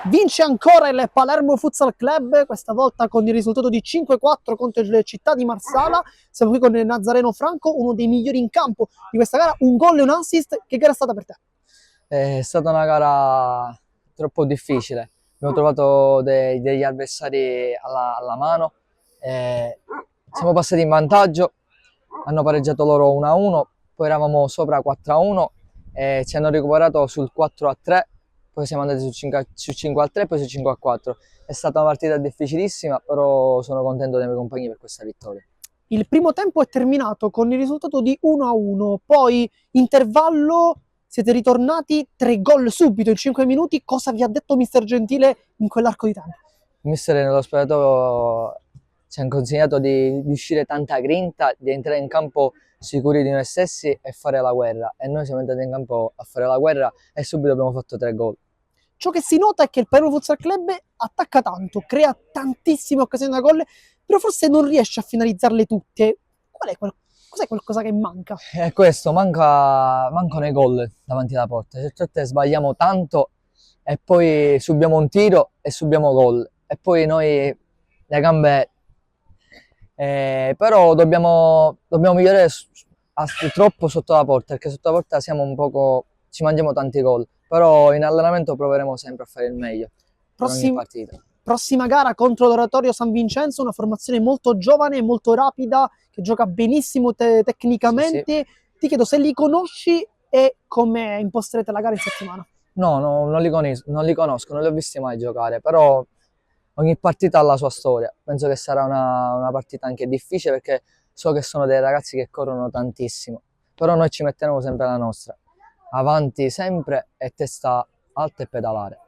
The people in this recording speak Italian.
Vince ancora il Palermo Futsal Club, questa volta con il risultato di 5-4 contro il Città di Marsala. Siamo qui con il Nazareno Franco, uno dei migliori in campo di questa gara, un gol e un assist. Che gara è stata per te? È stata una gara troppo difficile. Abbiamo trovato degli avversari alla mano. Siamo passati in vantaggio, hanno pareggiato loro 1-1, poi eravamo sopra 4-1 e ci hanno recuperato sul 4-3, poi siamo andati su 5-3 e poi su 5-4. È stata una partita difficilissima, però sono contento dei miei compagni per questa vittoria. Il primo tempo è terminato con il risultato di 1-1, poi intervallo, siete ritornati 3 gol subito in 5 minuti. Cosa vi ha detto mister Gentile in quell'arco di tempo? Il mister nello spogliatoio ci ha consigliato di uscire tanta grinta, di entrare in campo sicuri di noi stessi e fare la guerra. E noi siamo entrati in campo a fare la guerra e subito abbiamo fatto 3 gol. Ciò che si nota è che il Palermo Futsal Club attacca tanto, crea tantissime occasioni da gol, però forse non riesce a finalizzarle tutte. Cos'è qualcosa che manca? E questo, mancano i gol davanti alla porta. Certe volte sbagliamo tanto e poi subiamo un tiro e subiamo gol. E poi noi le gambe... però dobbiamo migliorare troppo sotto la porta, perché sotto la porta siamo un poco... ci mangiamo tanti gol. Però in allenamento proveremo sempre a fare il meglio per ogni partita. Prossima gara contro l'Oratorio San Vincenzo, una formazione molto giovane, molto rapida, che gioca benissimo tecnicamente. Sì. Ti chiedo se li conosci e come imposterete la gara in settimana. No, non li conosco, non li ho visti mai giocare, però ogni partita ha la sua storia. Penso che sarà una partita anche difficile perché so che sono dei ragazzi che corrono tantissimo, però noi ci metteremo sempre la nostra, avanti sempre e testa alta e pedalare.